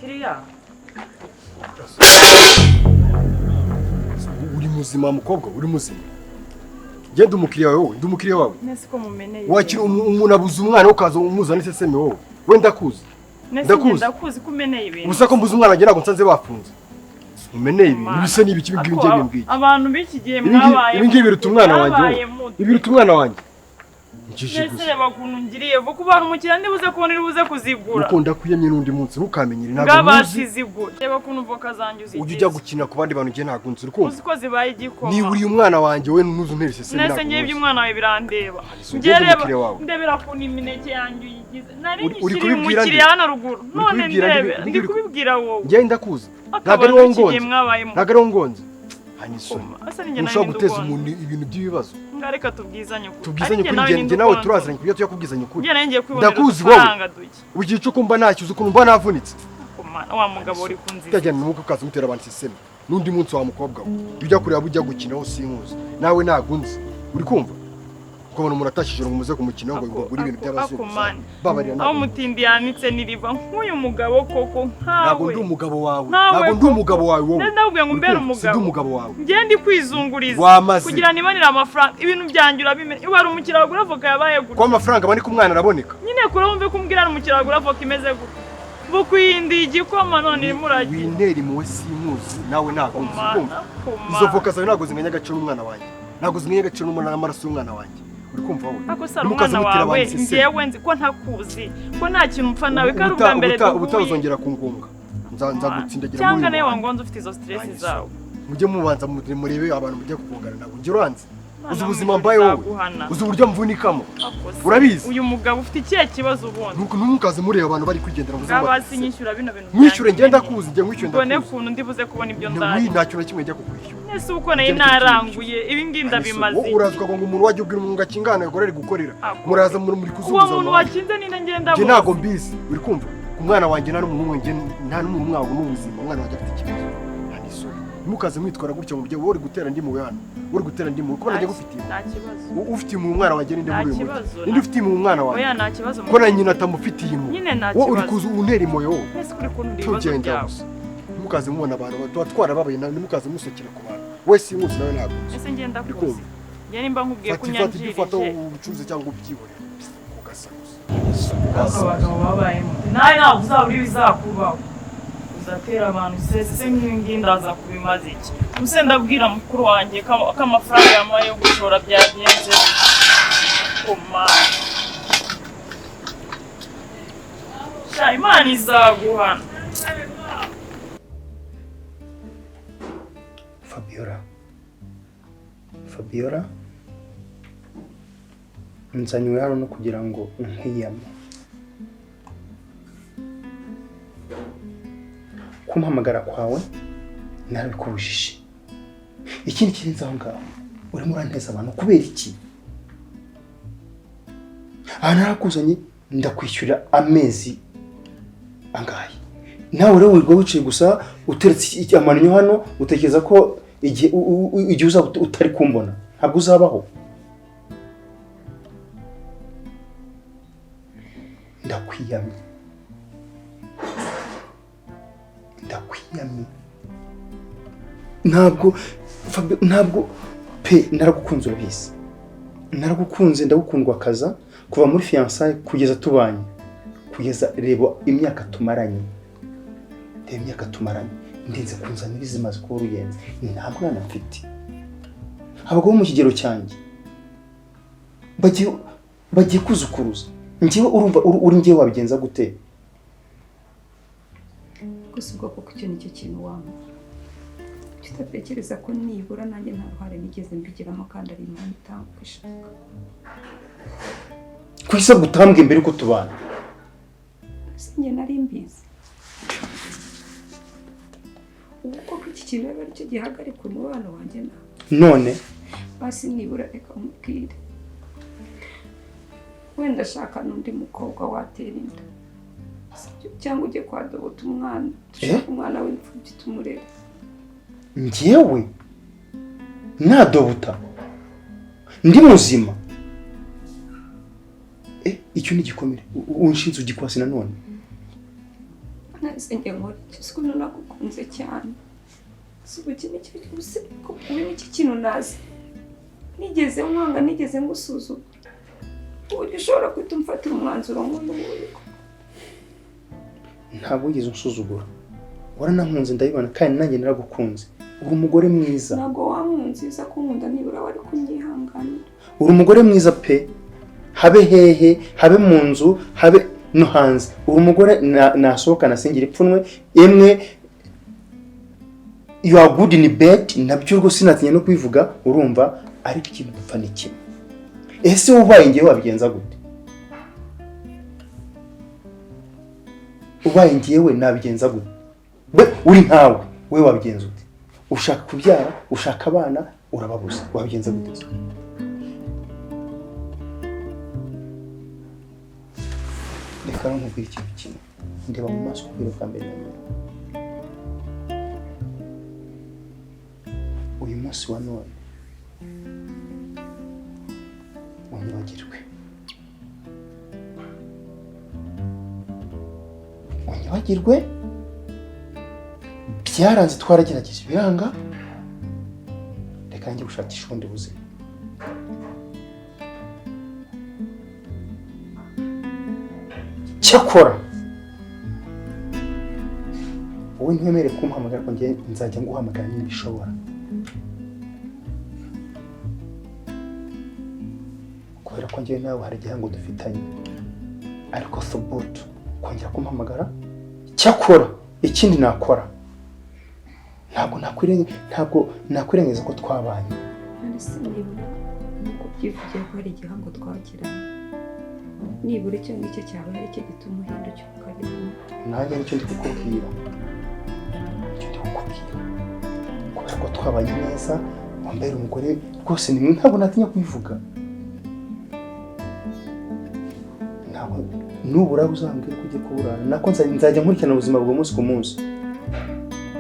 Kiriya. Uri muzima mukobwa, uri muzima. Genda umukiriya wawe, ndi umukiriya wawe. Nese ko mumeneye. Wakira umuntu abuze umwana ukaza umuzana iseseme wowe. We ndakuzi. Ndakuzi kumeneye ibintu. Ubusa ko mbuze umwana ngira ngo nsanze bafunze. Umeneye ibintu bise n'ibiki bibyo bimbwiye. Abantu biki gihe mwabaye. Ibi ngibi biruta umwana wanjye. Ibiruta umwana wanjye. Nese bakuntu ngiriye vuko abantu mukira ndibuze kubona iribuze kuzigura. Ukunda kuyemye n'undi munsi ntukamenyire ntabwo ngabashizigura. Reba kuntu voka zanjye uzi. Ujya gukina ku bandi bantu ngiye ntagunze urukundo. Uzi ko zibaye igikoma. Ni uri umwana wanjye we nuzu nterese se nese ngiye by'umwana wawe birandeba. Ngereba ndebera kuntu imineke yanjye uyigize. Nari ngishiri umukiriya hano ruguru. None ndebe ndi kubibwira wowe. Ngiye ndakuzi. Ntabwo ari wongonze. Ntabwo ari wongonze. Hanisoma. Ushobora guteza umuntu ibintu by'ibibazo. Ngareka tubwizanye ukuri. Tubwizanye ukuri njye nawe turazanye kubyo tuyakubwizanye ukuri. Njye ngiye kwibonera ndakuzi wowe. Ugiye cyo kumba nacyo ukuntu mba navunitse. Wa mugabo uri kunziza. Tajyana nuko kaza mutera abantu siseme. Nundi munsi wa mukobwa we. Ujya kureba bujya gukina ho sinkuzi. Nawe nagunze. Uri kumva? Kubona umuntu atashije ngo muze kumukina ngo guri ibintu by'abazungu. Babarira nawe. Aho mutindi yanitse niriva nk'uyu mugabo koko nkawe. Ntabwo ndi umugabo wawe. Ntabwo ndi umugabo wawe wowe. Ndabwiye ngo mbere umugabo. Ndi umugabo wawe. Ngiye ndi kwizunguriza kugira nibanira amafaranga ibintu byanjye urabimenya. Iwari umukiragura avoka yabaye gute. Ko amafaranga bani kumwana araboneka. Nyine kurumve kumbwira umukiragura avoka imeze gute. Bukuyindi igikoma none muragi. Winteri muwe simuzi nawe nagunze. Izo voka zawe nago zinganya agaciro umwana wanjye. Nago zinganya agaciro n'umwana n'amaraso y'umwana wanjye. Urikumva wowe? Ako sara umwana wawe ngiyewe nzi ko ntakuzi. Ko nta kintu mpfa nawe kandi ubwa mbere ubutazongera kungunga. Nza gutsindagira muri. Cyangwa nawe wangonze ufite izo stress zawe. Mujye mubanza murebe abantu mujye kuvugana nabo. Ngira uranze. Uzi ubuzima mbaye wowe. Uzi uburyo mvunikamo. Urabizi? Uyu mugabo ufite ikihe kibazo ubundi? Nuko numukaze mureba abantu bari kwigendera ubuzima. Abasi nyishyura bino bintu. Mwishyure ngenda kuzi njye mwishyure ndakuzi. Bone kuntu ndibuze kubona ibyo ndari. Ni ntacyo na kimwe njya kukwishyura. Nese uko nayi naranguye ibi nginda bimaze. Urazuka ngo umuntu wajye ubwira umuntu ngakingana yakorera gukorera. Muraza muri kuzuza. Uwo muntu wakinze ninde ngenda bo. Nge nago mbizi. Uri kumva? Ku mwana wanjye nta n'umuntu umwe nta n'umuntu mwago n'ubuzima. Umwana wanjye afite ikibazo. Haniso. Mukaze mwitwara gutyo mu byo wori gutera ndi mu hano. Wori gutera ndi mu ko najye gufitiye. Nta kibazo. Ufitiye mu mwana wanjye ninde muri uyu. Ninde ufitiye mu mwana wanjye. Oya nta kibazo. Ko na nyina tamufitiye mu. Nyine nta kibazo. Uri kuzu untera imoyo. Nese kuri kuntu ndibazo byawe. Mukaze mubona abantu twatwara babaye na mukaze musokera ku bantu. Wese imuzi nawe ntabwo. Ese ngenda kuzi. Nge nimba nkubwiye kunyanjirije. Fata ubucuruzi cyangwa ubyibore. Kugasaguza. Abagabo babayemo. Nawe ntabwo uzabura ibizakubaho. Uzatera abantu sese nk'ingi ndaza kubimaze iki. Muse ndabwira mukuru wanjye ko amafaranga yamaye yo gushora byagenze. Koma. Sha Imana izaguhana. Fabiora nzanywe hano no kugira ngo nkiyame kumpamagara kwawe narabikubujije ikindi kirenze aho ngaho urimo uranteza abantu kubera iki narakuzanye ndakwishyura amezi angahe nawe rero wirirwa wicaye gusa uteretse amanyo hano utekereza ko igihe uza utari kumbona ntabwo uzabaho ndakwiyamye ntabwo pe naragukunze urabizi naragukunze ndagukundwa kaza kuva muri fiançailles kugeza tubanye kugeza reba imyaka tumaranye ndenze kunzanira izimaze kuba uruyenzi nta mwana mfite abagabo mu kigero cyanjye bagiye kuzukuruza njyewe urumva uri njyewe wabigenza gute gusa ubwo kuko icyo nicyo kintu wampa tutatekereza ko nibura nanjye nta ruhare nigeze mbigiramo kandi ari imana itanga ishaka kwisa gutambwe imbere uko tubana sinjye nari mbizi uko iki kintu ari cyo gihagarika umubano wanjye nawe none basi nibura reka umubwire wenda ashaka n'undi mukobwa watera inda cyangwa ujye kwadobota umwana dushaka umwana w'imfubyi tumurere njyewe nadobota ndi muzima icyo ni igikomere unshinze ugikwasi nanone nahise njye nkora isuku nagukunze cyane isuku kintu cyose ko ubu n'iki kintu nazi nigeze mwanga nigeze ngusuzuma uburyo ushobora kwita umfatira umwanzuro nk'uyu ntabwo wigeze unsuzugura waranankunze ndabibona kandi nanjye naragukunze uri umugore mwiza ntabwo wankunze uza kunkunda nibura wari kunyihanganira uri umugore mwiza pe habe hehe habe mu nzu habe no hanze uri umugore nasohoka nasingira ipfunwe emwe you are good in bed nabyo rwose sinatinya no kwivuga urumva ariko ikintu dupfa ni kimwe ese ubaye ngiye wabigenza gute ubaye ngiyewe nabigenza gute we uri nkawe we wabigenza ute ushaka kubyara ushaka abana urababuza wabigenza gute reka nkubwire ikintu kimwe ndeba mu maso kubera bwa mbere na nyuma uyu munsi wa none unyibagirwe byaranze twaragerageza biranga reka njye gushakisha ubundi buzima cyakora wowe ntiwemere kumpamagara ko njye nzajya nguhamagara niba bishobora kubera ko njyewe nawe hari igihango dufitanye ariko thubutu kongera kumpamagara cyakora ikindi nakora ntabwo nakwirengeza ko twabanye nari nibura nuko byivugiye ko hari igihango twakiranye nibura icyo ngicyo cyaba ari cyo gituma uhindukira ukareba nanjye nicyo ndi kukubwira kubera ko twabanye neza wambaye umugore rwose nimwe ntabwo natinya kubivuga nubura uzambwira ko ugiye kuburana nako nzajya nkurikirana ubuzima bwa munsi ku munsi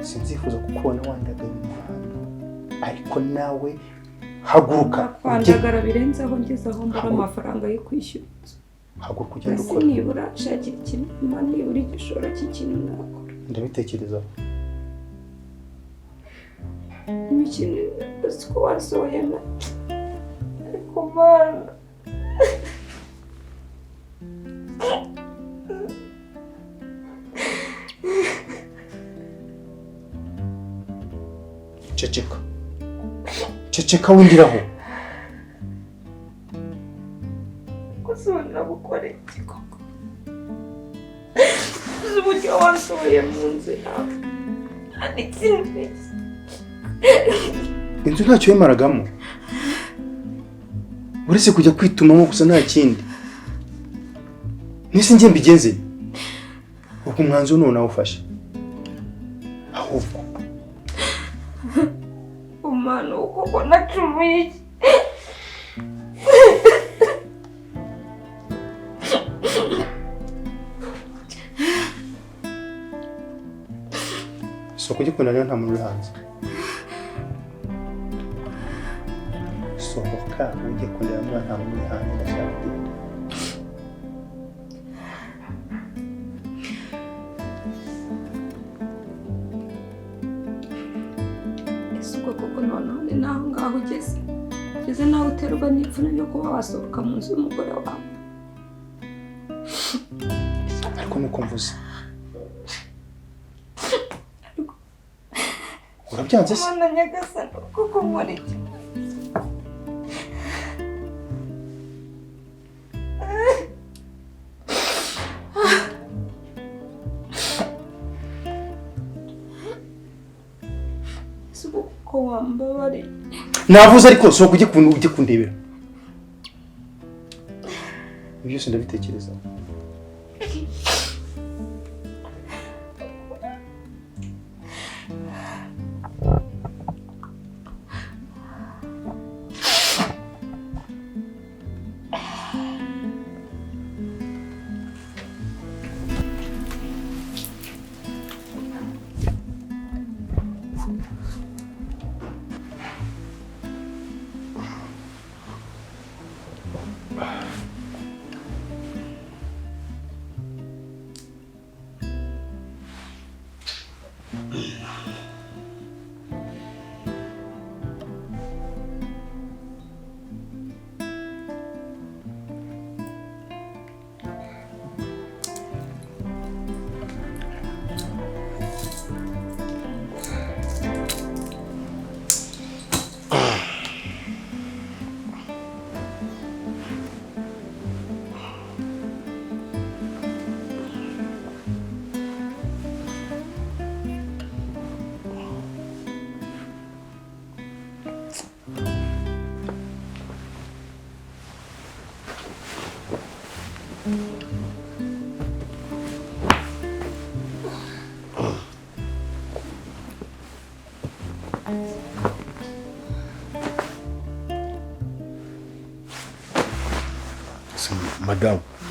sinzifuza kukubona wandagaye mu muhanda ariko nawe haguruka kwandagara birenze aho ngeze aho mbura amafaranga yo kwishyura haguruka ugenda ukora nibura shakira ikintu nibura igishoro cy'ikintu nakora ndabitekerezaho imikino uzi ko wasohoye ariko mana ceceka windiraho gusubira gukora iki koko uzi uburyo wasohoye mu nzira hari ikintu inzu ntacyo yemaragamo uretse kujya kwitumamo gusa nta kindi nisi njye mbigenze ubwo umwanzuro none nawufashe ahubwo umwana uko nacumuye iki soko gikunda rero nta muntu uri hanze sohoka ujye kundera mwana nta muntu uri hanze ndashaka kugenda koko noneho ni naho ngaho ugeze nawe uterwa n'ipfunwe ryo kuba wasohoka mu nzu y'umugore wawe ariko nuko mvuze urabyanze se mwana nyagasani kuko nkora iki navuze ariko soko ujye kundebera byose ndabitekerezaho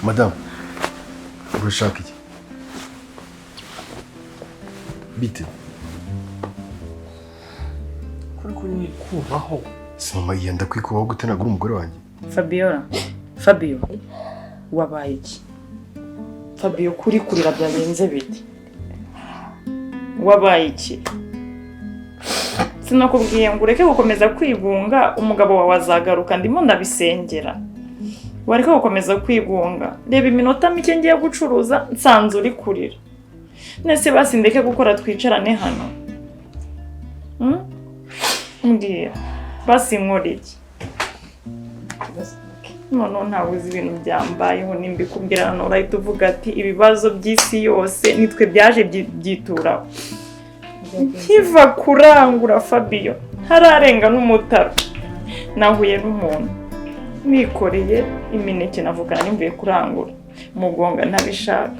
Madame, urashaka iki? Bite? Kuri ni kubaho. Si mama yenda kwikubaho gute nagura umugore wanjye? Fabio, wabaye iki? Fabio kuri kurira byagenze bite? Wabaye iki? Sinakubwiye ngo ureke gukomeza kwigunga, umugabo wawe azagaruka, ndimo ndabisengera. Wareke gukomeza kwigunga. Reba iminota mike ngiye gucuruza nsanze uri kurira. Nese basi ndeke gukora twicarane hano. Mbwira. Basi nkora iki? None ntabuze ibintu byambayeho nimbikubwira none urahita uvuga ati ibibazo by'isi yose nitwe byaje byituraho. Nkiva kurangura Fabio hararenga n'umutaro nahuye n'umuntu nikoreye imineke navugana nimvuye kurangura mugonga ntabishaka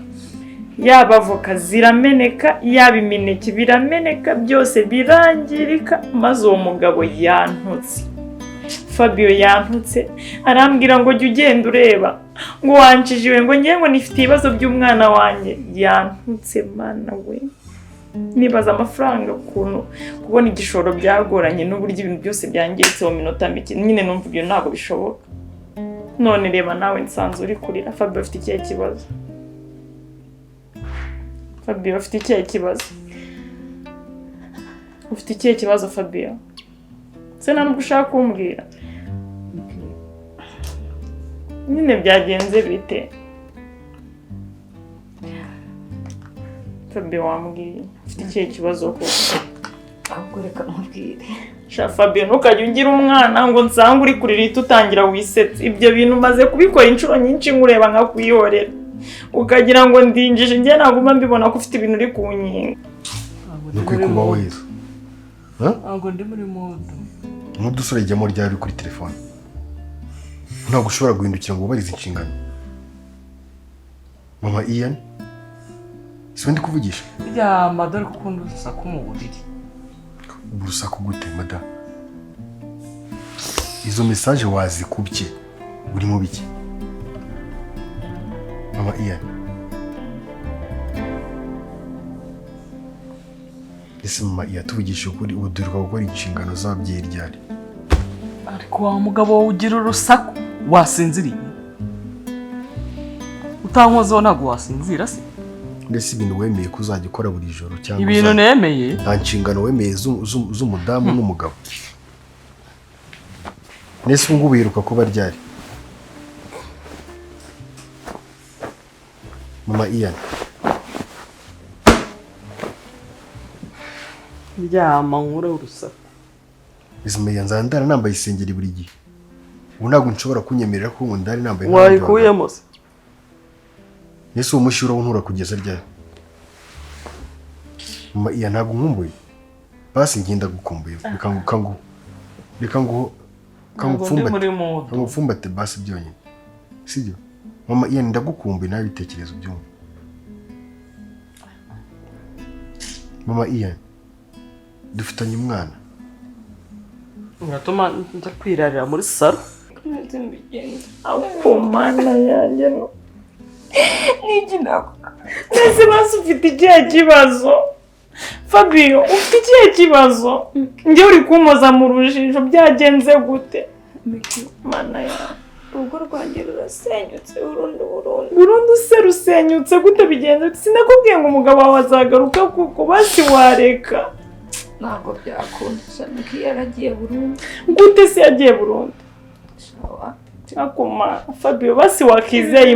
yaba avoka zirameneka yaba imineke birameneka byose birangirika maze uwo mugabo yantutse Fabio yantutse arambwira ngo jya ugenda ureba ngo wancishiwe ngo ngiye ngo nifite ibibazo by'umwana wanjye yantutse mana we nibaza amafaranga kuntu kubona igishoro byagoranye n'uburyo ibintu byose byangiritse mu minota mike nyine numva ibyo ntabwo bishoboka none reba nawe nsanze uri kurira Fabio afite ikihe kibazo Fabio afite ikihe kibazo ufite ikihe kibazo Fabio se ntabwo ushaka kumbwira nyine byagenze bite Fabio wambwiye ufite ikihe kibazo ko ahubwo reka mubwire sha Fabio ntukajye ungira umwana ngo nsange uri kurira utangira wisetse ibyo bintu maze kubikora inshuro nyinshi nkureba nka kwihorera ukagira ngo ndinjije ngiye naguma mbibona ko ufite ibintu uri kunyinga Nukwi kuba weza Ntabwo ndi muri modo Mudusore ijyamo ryari kuri telefone ntabwo ushobora guhindukira ngo ubarize inshingano Mama Ian si ndi kuvugisha ya madore kuko urusaku mu buriri urusaku gute mada izo message wazikubye uri mu biki Mama Ian ese mama yatuvugisha ukuri ubuduruka gukora inshingano z'ababyeyi ryari ariko wa mugabo wowe ugira urusaku wasinziriye utankozeho ntabwo wasinzira se ndetse ibintu wemeye ko uzajya ukora buri joro cyangwa ibintu nemeye nta nshingano wemeye z'umudamu n'umugabo nese ubu ngubu yiruka kuba ryari Mama Ian ryama nkure urusaku izime yanzandara nambaye isengeri buri gihe ubu ntabwo nshobora kunyemerera ko ubu ndari nambaye wayikuyemo se nese uwo mushyi urawuntura kugeza ryari Mama Ian ntabwo nkumbuye basi ngenda gukumbuye reka ngupfumbate basi byonyine sibyo Mama Ian ndagukumbuye nawe bitekerezo byumva Mama Ian dufitanye umwana uratuma njya kwirarira muri salo nzi mbigenza ako mana yanjye no niki nako nese basi ufite ikihe kibazo Fabio ufite ikihe kibazo njye uri kumoza mu rujijo byagenze gute mana yanjye urugo rwanjye rurasenyutse burundu se rusenyutse gute bigenze sinakubwiye ngo umugabo wawe azagaruka kuko basi wareka ntabwo byakunda Sadiki yaragiye burundu gute se yagiye burundu shawa akoma Fabio basi wakizeye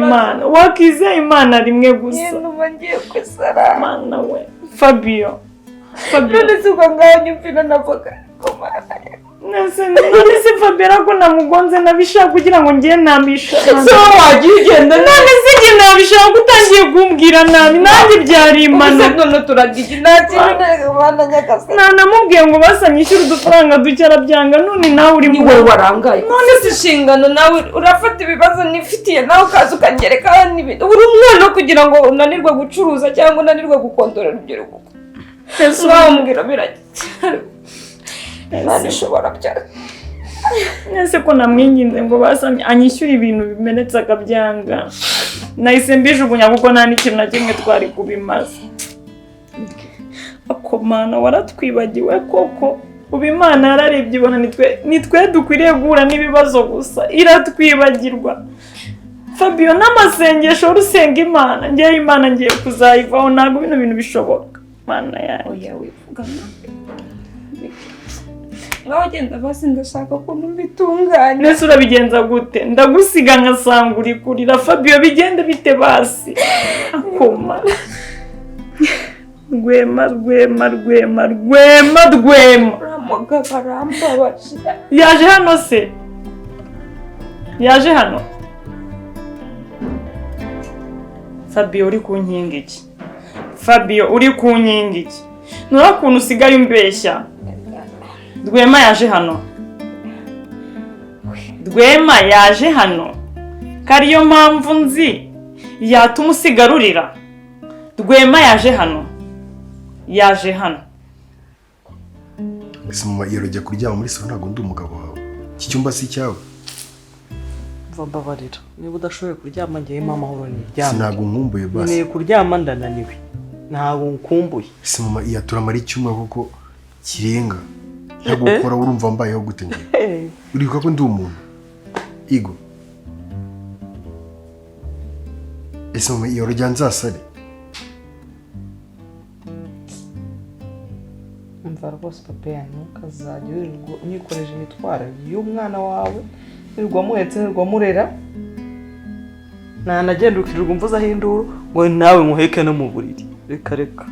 Imana rimwe gusa numva ngiye kusara mana we Fabio none se uko ngaho nyumvira navuga komana nese Fabio ko namugonze nabishaka kugira ngo ngiye nambisha so wagiye ugenda none se ngiye nabishaka utangiye kumbwira nabi nanjye byari imana none turagiye ntakindi bana nyakasa namubwiye ngo basanyishyura udufaranga ducyara byanga none nawe uri ni wowe warangaye none se inshingano nawe urafata ibibazo nifitiye nawe ukaza ukanyereka n'ibintu uri umwana kugira ngo unanirwe gucuruza cyangwa unanirwe gukondorera ibyo rugo ese wambwira biragiye ntabishobora byose. Nese ko namwinginze ngo basamye anyishyura ibintu bimenetse akabyanga. Nahise mbijugunya kuko nta n'ikintu na kimwe twari kubimaza. Akomana waratwibagiwe koko. Ubu Imana yararebye ibona nitwe dukwiriye guhura n'ibibazo gusa. Iratwibagirwa. Fabio n'amasengesho urusenga Imana. Ngiye Imana ngiye kuzayivaho ntabwo bino bintu bishoboka. Mana yanjye. Oya wivugana. Ngaho genda basi ndashaka ko mbitunganya. Nese urabigenza gute? Ndagusiga nkasanga uri kurira Fabio bigende bite basi. Akoma. Rwema. Ramoga barambabaje. Yaje hano se? Yaje hano? Fabio uri kunkinga iki? Fabio uri kunkinga iki? Nura kuntu usigaye umbeshya. Rwema yaje hano. Rwema yaje hano. Kariyo mpamvu nzi yatuma usigarurira. Rwema yaje hano. Yaje hano. Ese mama yarojya kuryama muri salo ntago ndi umugabo wawe. Iki cyumba si cyawe. Mbabarira. Niba udashoboye kuryama ngiye mama horo ni ryama. Sinago nkumbuye basi. Ngiye kuryama ndananiwe. Ntago nkumbuye. Ese mama iyatura mari cyumba koko kirenga. Ntagukora urumva mbayeho gute ngiye. Uribuka ko ndi umuntu. Igo. Ese mama yarojya nzasare. Umva rwose papa yanyu kazajya unikoreje imitwaro y'umwana wawe nirwa muhetse nirwa murera ntanagenda ukirirwa umvuza hinduru ngo nawe muheke no mu buriri reka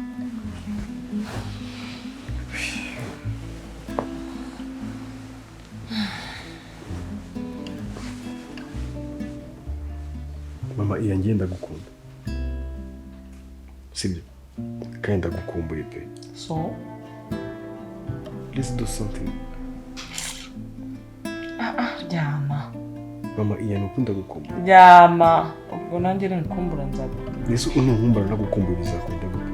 Mama iya ngenda gukunda. Sibyo. Kandi ndagukumbuye pe. so Let's do something. ryama Mama iya nukunda gukumbuye. ryama ubwo nanjye nkumbura nzagukunda Yesu ununkumbura nagukumbuye bizakunda gute.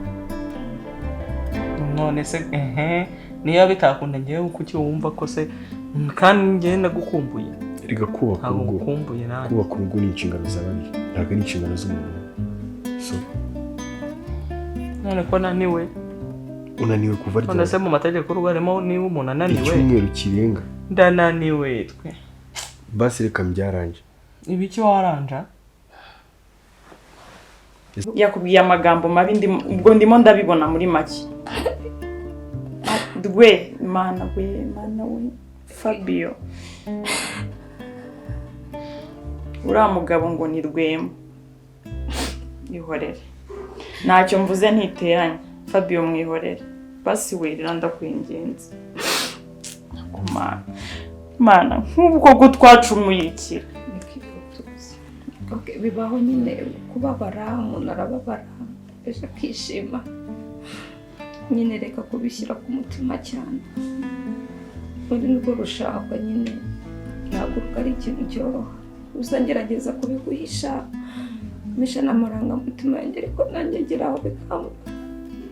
none se niyo bitakunda ngewe kuki wumva ko se kandi ngewe nagukumbuye Riga kubaka urugo. nagukumbuye nanjye Kubaka urugo ni inshingano z'abandi. Ntabwo ari inshingano z'umuntu. So none ko naniwe unaniwe kuva ryari? none se mu mategeko y'urugo harimo niba umuntu ananiwe Icyumweru kirenga. ndananiwe twe Basi reka mbyaranje. ibiki waranja yakubwiye amagambo mabi ubwo ndimo ndabibona muri make. Mana we Fabio. Uriya mugabo ngo ni Rwema. Ihorere. Ntacyo mvuze ntiteranye. Fabio mwihorere. Basi werera ndakwingenza. Mana nk'ubwo gutwacumuye iki. Okay, bibaho nyine kubabara umuntu arababara ejo akishima. Nyine reka kubishyira ku mutima cyane. Uri nirwo rushaka nyine ntabwo ari ikintu cyoroha. Gusa ngerageza kubiguhisha misha n'amarangamutima yanjye ariko nanjye geraho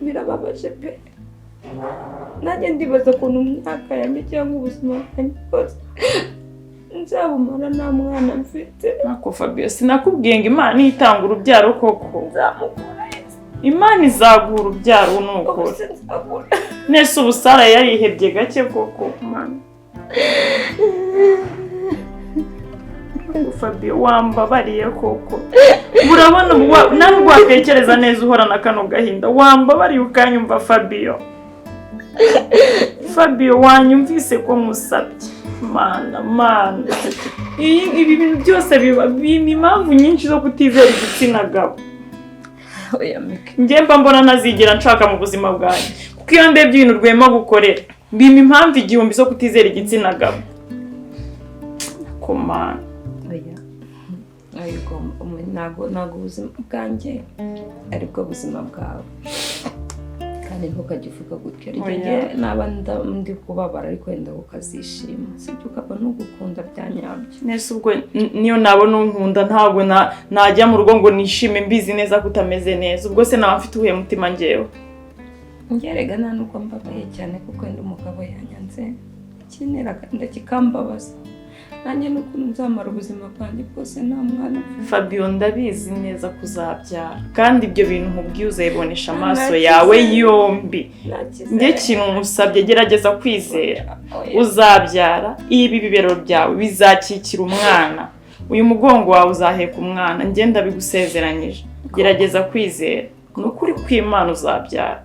birababaje pe. Nanjye ndibaza ukuntu umwaka yanjye cyangwa ubuzima bwanjye bwose nzabumara nta mwana mfite. Nako Fabio sinakubwiye ngo Imana itanga urubyaro koko. Nzamukura Imana izaguha urubyaro nuko. Nese ubusara yarihebye gake koko Mana. Fabio wambabariye koko. Urabona ntabwo watekereza neza uhorana kano gahinda. Wambabariye ukanyumva Fabio. Fabio wanyumvise ko musabye. Mana. Ibi bintu byose biba impamvu nyinshi zo kutizera igitsina gabo. Oya Mickey. Njye mba mbona ntazigera nshaka mu buzima bwanjye. Kuko iyo ndebye ibintu Rwema gukorera. Bima impamvu igihumbi zo kutizera igitsina gabo. Koma. Ntabwo ubuzima bwanjye aribwo buzima bwawe. Kandi ntukajya uvuga gutyo. Rege naba ndi kubabara ariko wenda ukazishima. Sibyo ukaba ntugukunda bya nyabyo. Nese ubwo niyo nabona unkunda ntabwo najya mu rugo ngo nishime mbizi neza kutameze neza. Ubwo se nawe mfite ubuhe mutima ngewe. Ngerega nta nuko mbabaye cyane kuko wenda umugabo yanyanze. kinera kandi kikambabaza nanjye n'ukuntu nzamara ubuzima bwanjye bwose nta mwana Fabio ndabizi neza kuzabyara kandi ibyo bintu nkubwiye uzayibonesha amaso yawe yombi njye kintu musabye gerageza kwizera uzabyara ibi bibero byawe bizakikira umwana uyu mugongo wawe uzaheka umwana njye ndabigusezeranyije gerageza kwizera n'ukuri kw'Imana uzabyara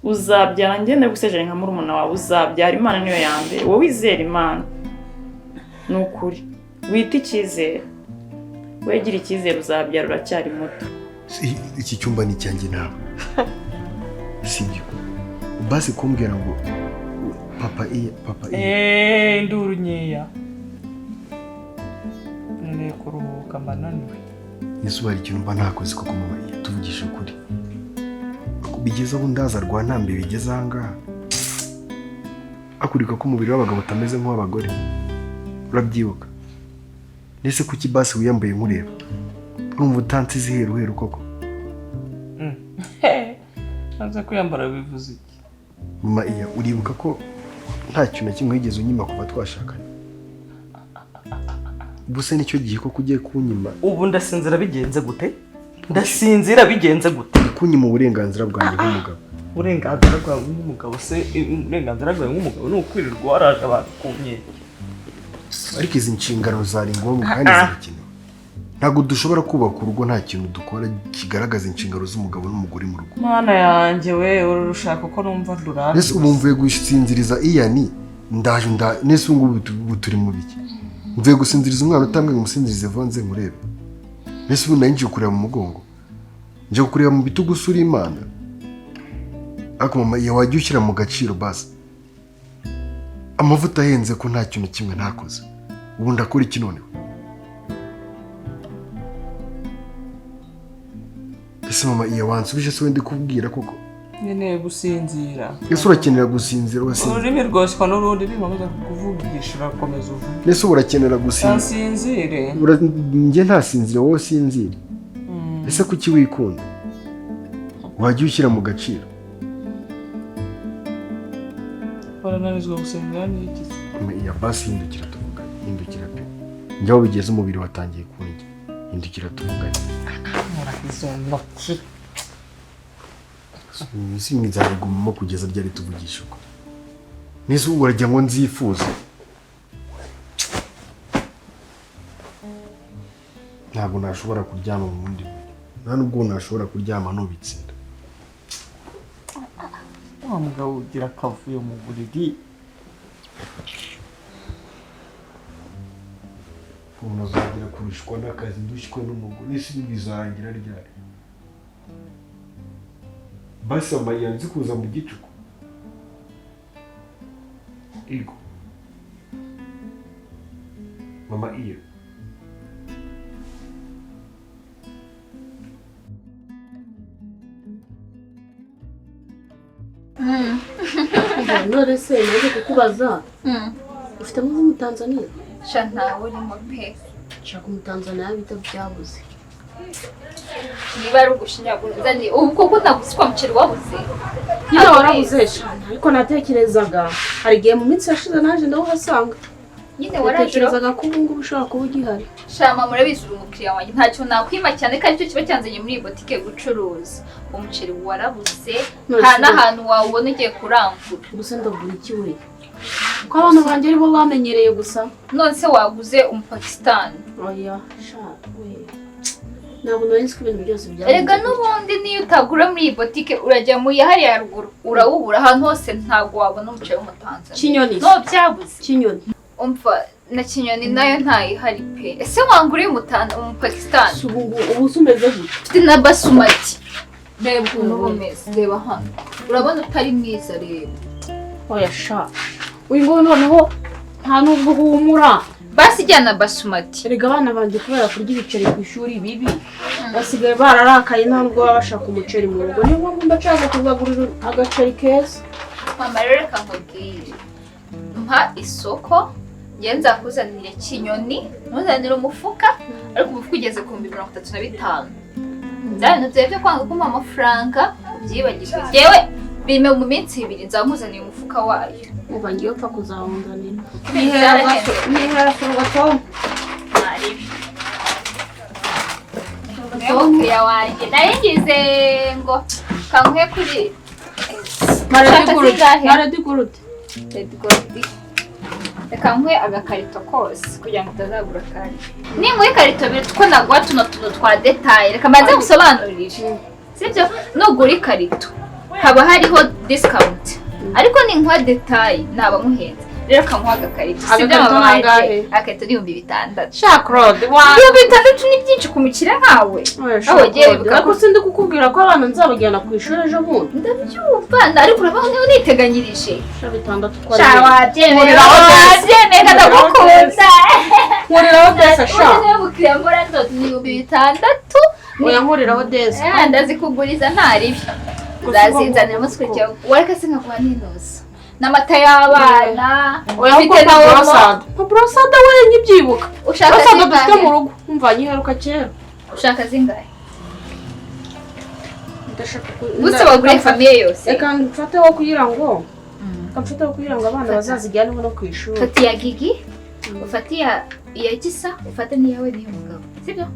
uzabyara njye ndagusezeranya nka murumuna wawe uzabyara Imana niyo ya mbere wowe wizera Imana nukuri wita icyizere wegira icyizere uzabyara uracyari muto iki cyumba ni cyanjye nawe sibyo basi kumbwira ngo papa nduru nyeya none kuruhuka mananiwe Yesu hari ikintu mba nakoze koko mama tuvugisha ukuri bigeze aho ndaza rwantambe bigeze ahangaha akurika ko umubiri w'abagabo utameze nk'uw'abagore urabyibuka nese kuki basi wiyambaye nkureba urumva utansize iheruheru koko aza kwiyambara bivuze iki mama uribuka ko nta kintu na kimwe wigeze unyima kuva twashakanye ubuse nicyo gihe ko ugiye kunyima ubu ndasinzira bigenze gute ndasinzira bigenze gute kunyima uburenganzira bwanjye nk'umugabo uburenganzira bwawe nk'umugabo se uburenganzira bwawe nk'umugabo ni ukwirirwa waraje abantu ku nkeke ariko izi nshingano zari ngombwa kandi zirakenewe ntabwo dushobora kubaka urugo nta kintu dukora kigaragaza inshingano z'umugabo n'umugore mu rugo mwana yanjye we urushaka ko numva ndurara nese ubu mvuye gusinziriza iyani ndaje nese ubu ngubu turi mu biki mvuye gusinziriza umwana utambwe ngo umusinzirize vonze nkurebe nese ubu nari ngiye kureba mu mugongo nje kureba mu bitugu usura Imana ariko mama iyo wajya ushyira mu gaciro basi amavuta ahenze ko nta kintu kimwe ntakoze ubu ndakora iki noneho ese mama iyo wansubije se wende kubwira koko nkeneye gusinzira ese urakenera gusinzira wasinzira ururimi rwoshywa n'urundi bimaze kuvugisha urakomeza uvuga nese urakenera gusinzira nsinzire njye ntasinzire wowe sinzire ese kuki wikunda wajya ushyira mu gaciro barananizwa gusenga n'iki iya basi hindukira tuvugane hindukira pe njyaho bigeze umubiri watangiye kundya hindukira tuvugane murahizo ntoki isi nzabigumamo kugeza ryari tuvugisha uko nese ubu urajya ngo nzifuze ntabwo nashobora kuryama mu bundi nta nubwo nashobora kuryama nubitsinda wa mugabo ugira akavuyo mu buriri umuntu azagira kurushywa n'akazi ndushywe n'umugore isi bizarangira ryari basi amayira nzi kuza mu gicuku ego mama iyo none se naje kukubaza ufite muzi mu Tanzania sha ntawe urimo pe shaka mu Tanzania bita byabuze niba ari ugushinyagura ni ubu koko naguswa muceri wabuze nyine warabuze shana ariko natekerezaga hari igihe mu minsi yashize naje ndaho hasanga nyine waratekerezaga ko ubu ngubu ushobora kuba ugihari shama murabizi uri umukiriya wanjye ntacyo nakwima cyane ko aricyo kiba cyanzanye muri iyi botike gucuruza umuceri warabuze nta n'ahantu wawubona ugiye kurangura gusa ndagura iki we ko abantu banjye aribo bamenyereye gusa none se waguze umupakistani oya sha we ntabwo nari nzi ko ibintu byose byabuze erega n'ubundi niyo utagura muri iyi botike urajya mu yahariya haruguru urawubura ahantu hose ntabwo wabona umuceri w'umutanzania kinyoni no byabuze kinyoni umva na kinyoni nayo ntayihari pe ese wanguriye umupakistani ubu umeze gute ufite na basumati reba ukuntu bumeze reba hano urabona utari mwiza reba oya sha uyu nguyu noneho nta nubwo humura basi ijyana basumati erega abana banjye kubera kurya ibiceri ku ishuri bibi basigaye bararakaye nta nubwo baba bashaka umuceri mu rugo niyo mpamvu ndashaka kuzagurira agaceri keza mama rero reka nkubwire mpa isoko njye nzakuzanire kinyoni ntuzanire umufuka ariko umufuka ugeze ku 35,000 bya bintu byawe byo kwanga kumpa amafaranga byibagirwe yewe bime mu minsi 2 nzamuzaniye umufuka wayo uba ngiye upfa kuzahunganira nihera surwa tom umukiriya wanjye naringize ngo kankuhe kuri maradigurute reka nkwe agakarito kose kugira ngo utazagura kandi ninkwe karito biri two nagwa tuno twa detail reka maze gusobanurira sibyo nugura ikarito haba hariho discount ariko ninkwa detail naba muhenze rero kamuha agakarito sibyo amabaye akaito ni 600 sha Claude wa 600 ni byinshi kumukira nkawe aho giye bivuga ko sindi kukubwira ko abana nzabajyana ku ishuri ejo bundi ndabyumva ariko urabaho niyo niteganyirije sha 600 twari sha wabyemera ndagukunda nkuriraho desa sha niyo mukiriya mbora ndoto ni 600 oya nkuriraho desa ndazikuguriza ntaribi uzazinzanira musukurikiye wareka se nkakuba n'inoza n'amata y'abana ufite na brosada brosada we nyibyibuka ushaka brosada dufite mu rugo umva nyiheruka kera ushaka zingahe ndashaka gusa bagure famiye yose reka mfateho kugira ngo abana bazazijyane no ku ishuri fati ya Gigi ufati ya Gisa ufate niyawe niyo mugabo sibyo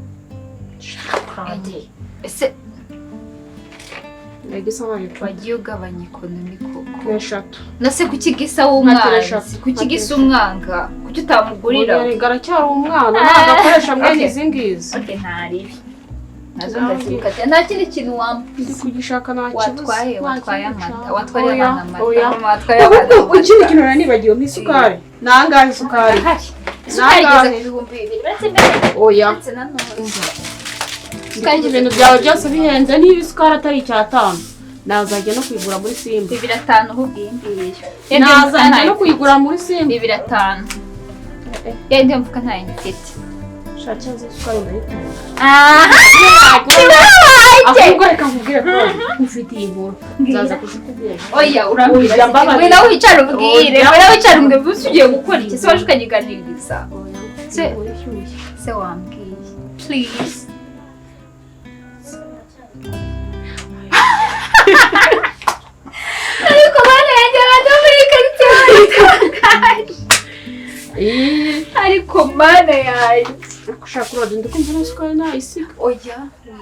ese Gisa nayo wagiye ugabanya ekonomi koko eshatu nase kukigisa w'umwanzi kukigisa umwanga kuki utamugurira garacyari umwana nagakoresha mwene izingizi ntaribi nazo ndazikata nta kindi kintu wampa ndi kugishaka nta kibazo watwaye amata watwaye amata ukindi kintu nanibagiwe nk'isukari nangahe isukari nangahe ibihumbi 200 oya ibintu byawe byose bihenze niba isukari atari 5 nazajya no kuyigura muri Simba 5 ahubwimbiriye nazajya no kuyigura muri Simba 5 yende mfuka nta ngifite shachaze isukari ndayikunda ahubwo reka nkubwire ko ufite inkuru nzaza kuzikubwira oya urambwira wenda wicara ubwire wenda wicara ubwire usugiye gukora iki se waje ukanyiganiriza se wambwiye please ariko bana yanjye bado muri karitsiye ariko mana yanjye ushaka kurodi ndikumva n'isukari nayisiga oya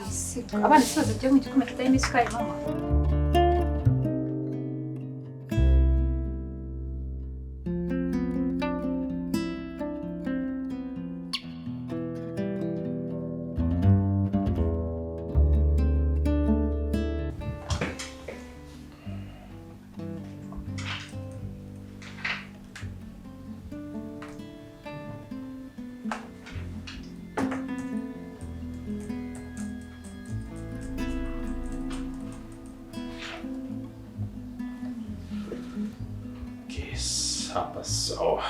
wisiga abana soza byo mu gikoma kitarimo isukari mama Hapa sawa.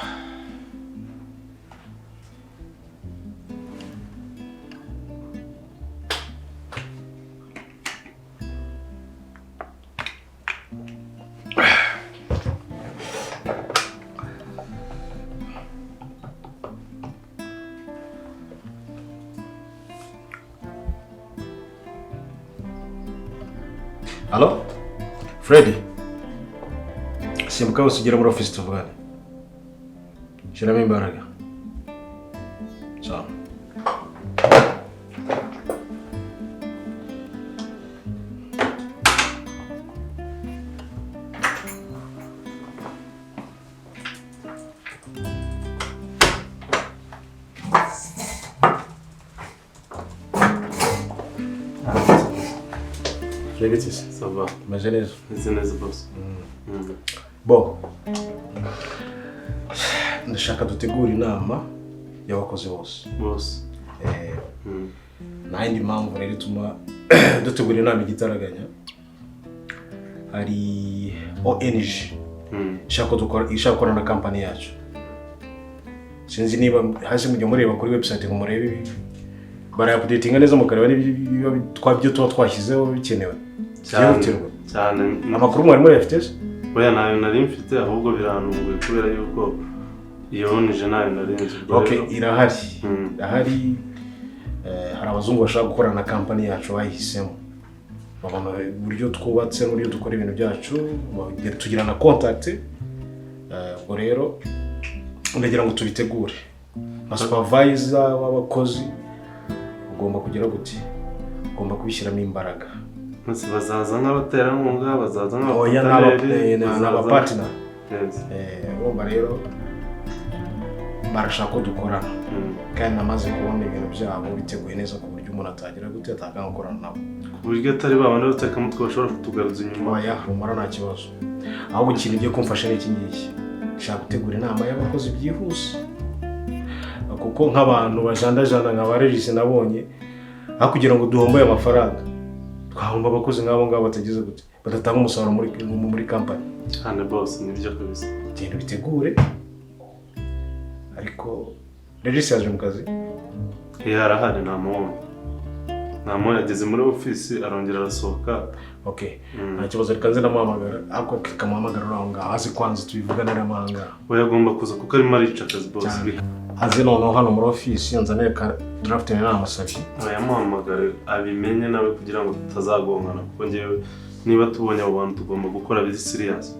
Halo? Freddy? Simbuka usugera muri office tuvugane. Shiramo imbaraga. Sawa. Regis, ça va. Imaginez. C'est neza boss. Bon. Ndashaka dutegura inama y'abakozi bose. Nayindi mpamvu rero ituma dutegura inama igitaraganya. Hari ONG. Ishaka gukora na company yacu. Sinzi niba hasi mujya mureba kuri website ngo murebe ibi. Baraupdatinga neza mukareba niba twabyo twashyizeho bikenewe. Cyane. Amakuru mwari muri FTS? Oya nayo nari mfite ahubwo biranunguye kubera yuko iyo nije nayo narinzi. Okay, irahari. Irahari hari abazungu bashaka gukora na company yacu bahisemo. babona uburyo twubatse n'uburyo dukora ibintu byacu, tugira na contact. Ubwo rero ndagira ngo tubitegure. Nka supervisor w'abakozi ugomba kugira gute, ugomba kubishyiramo imbaraga. Bazaza nk'abaterankunga, bazaza n'abapartner. Urumva rero barashaka ko dukorana, kandi namaze kubona ibintu byabo biteguye neza ku buryo umuntu atagira gute atakanga gukorana nabo, ku buryo atari babana bateka mutwe bashobora kutugaruza inyuma. Oya, rumara nta kibazo. Ahubwo ikintu ugiye kumfasha ni iki ngiki, nshaka gutegura inama y'abakozi byihuse, kuko nk'abantu bajandajanda nka By Regis nabonye aho kugira ngo duhomboye amafaranga, twahomba abakozi nk'abo ngabo batageze gute, badatanga umusaruro muri company. Hane boss nibyo kabisa. Genda bitegure. Ariko Regis yaje mu kazi? Arahari, nta muntu yageze muri office arongera arasohoka. Okay. Nta kibazo, reka nze namuhamagara, ako kikamuhamagara aho ngaho azi kwanza tubivugana n'amahanga. Oya agomba kuza kuko arimo arica akazi boss. Azi noneho hano muri office yanzaniye ka draft n'amasabyi. Yamuhamagare abimenye nawe kugira ngo tutazagongana, kuko ngewe niba tubonye abo bantu tugomba gukora biri serious.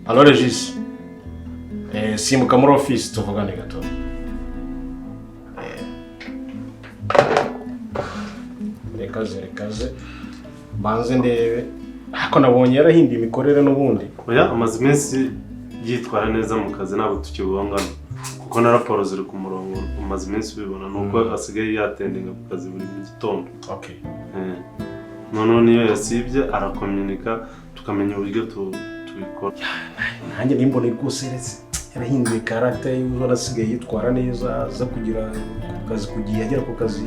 Alors Regis, simuka muri office tuvugane gato. Rekaze banze ndebe ako nabonye yarahinduye imikorere n'ubundi. Oya amaze iminsi yitwara neza mu kazi, ntabwo tukibongana kuko na raporo ziri ku murongo, amaze iminsi ubibona nuko asigaye yatendinga ku kazi buri gitondo. Okay. Noneho niyo yasibye arakomunika tukamenya uburyo tubikora. Nanjye nimbone rwose yarahinduye character y'ubona asigaye yitwara neza, aza kugira ku kazi kugiye agera ku kazi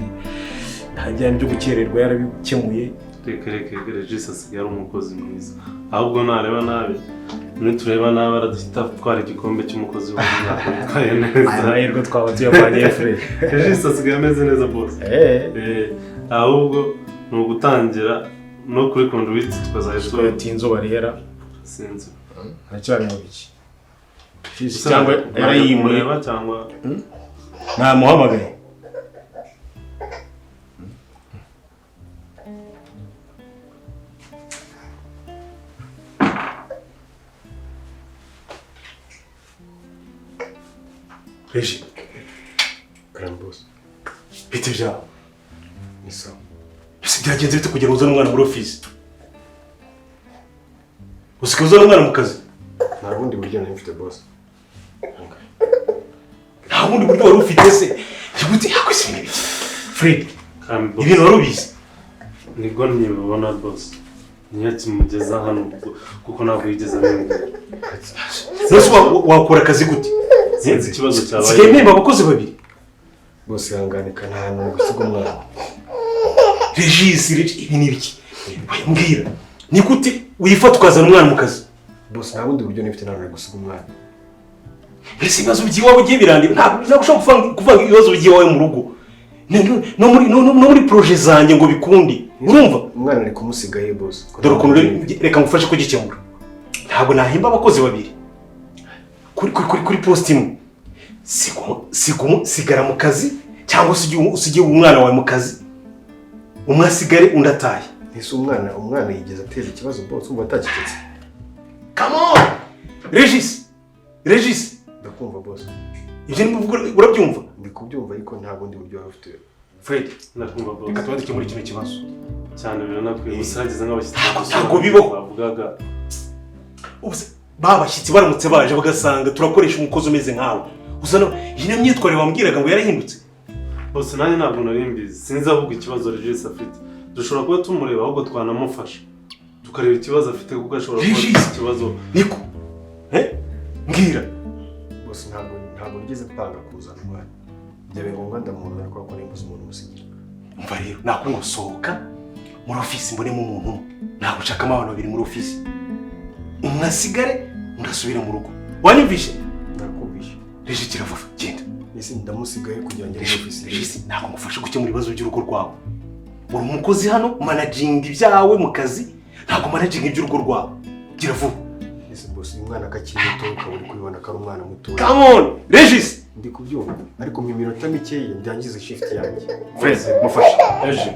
hajyanye byo gukererwa yarabikemuye. Reka Regis asigaye ari umukozi mwiza, ahubwo nareba nabi nitureba nabi aradufite twara igikombe cy'umukozi w'umwaka witwaye neza. Amahirwe twaba tuyapanye frere. Regis asigaye ameze neza boss. Ahubwo ni ugutangira no kuri conduit tukazahita tinzo barihera sinzi aracyari mu biki cyangwa yarayimureba cyangwa nta muhamagaye. Regis, grand boss, bite byawe ni sawa? Ese byagenze bite kugira uzane umwana muri office? Usika uzane umwana mu kazi? Nta bundi buryo nari mfite boss. Nta bundi buryo wari ufite se? Gute yakwise ibintu biki? Fred, ibintu wari ubizi? Nibwo nibona boss. Nyakimugeza hano kuko ntabwo yigeze abimenya. Nose wakora akazi gute? Sinzi ikibazo cyabaye. Sigaye mpemba abakozi babiri. Bose yanganika nta hantu gusiga umwana. Regis, ibi ni ibiki? Mbwira, ni gute wifata ukazana umwana mu kazi? Bose nta bundi buryo nifite ntabwo gusiga umwana. Ese ibibazo by'iwawe ugiye birandira, ntabwo ushobora kuvanga ibibazo by'iwawe mu rugo. No muri projet zanjye ngo bikunde. Urumva? Umwana ari kumusigaye boss. Dore ukuntu reka ngufashe kugikemura. Ntabwo nahemba abakozi babiri. Kuri post imwe. Sigara mu kazi cyangwa usigiye umwana wawe mu kazi. Umwe asigare undi ataye. Ese umwana yigeze atera ikibazo boss umva atakitetse. Come on! Regis! Ndakumva boss. Ibyo ni urabyumva? Ndi kubyumva ariko nta bundi buryo ufite. Fred, ndakumva boss. Reka tubandike muri kino kibazo. Cyane biro nakwiye gusagiza nk'abashyitsi. Ntabwo bibaho. Bavugaga. Babashyitsi baramutse baje bagasanga turakoresha umukozi umeze nkawe. Uzana iyi myitwarire wambwiraga ngo yarahindutse. Bose nanjye ntabwo nari mbizi. Sinzi avuga ikibazo Regis afite. Dushobora kuba tumureba ahubwo twanamufasha. Tukareba ikibazo afite kuko ashobora kuba ikibazo. Niko. Mbwira. Bose ntabwo nigeze panga kuzana umwana. Byabe ngombwa ndamuzana kuko ko nimbuze umuntu musigira. Umva rero nakubwo sohoka muri office mbonemo umuntu. Ntabwo nshakamo abantu babiri muri office. Umwe asigare ndasubira mu rugo. Wanyumvishe? Ndakumvishe. Regis kiravuga genda. Ese ndamusigaye kugira ngo office. Regis ntabwo ngufasha gukemura ibibazo by'urugo rwawe. Uri umukozi hano managing ibyawe mu kazi, ntabwo managing iby'urugo rwawe. Gira vuba. Ese boss umwana akakiri muto ukaburi kubibona ko ari umwana muto. Come on, Regis. Ndi kubyumva ariko mu minota mikeya ndangiza shift yanjye. Fred, mufashe. Regis.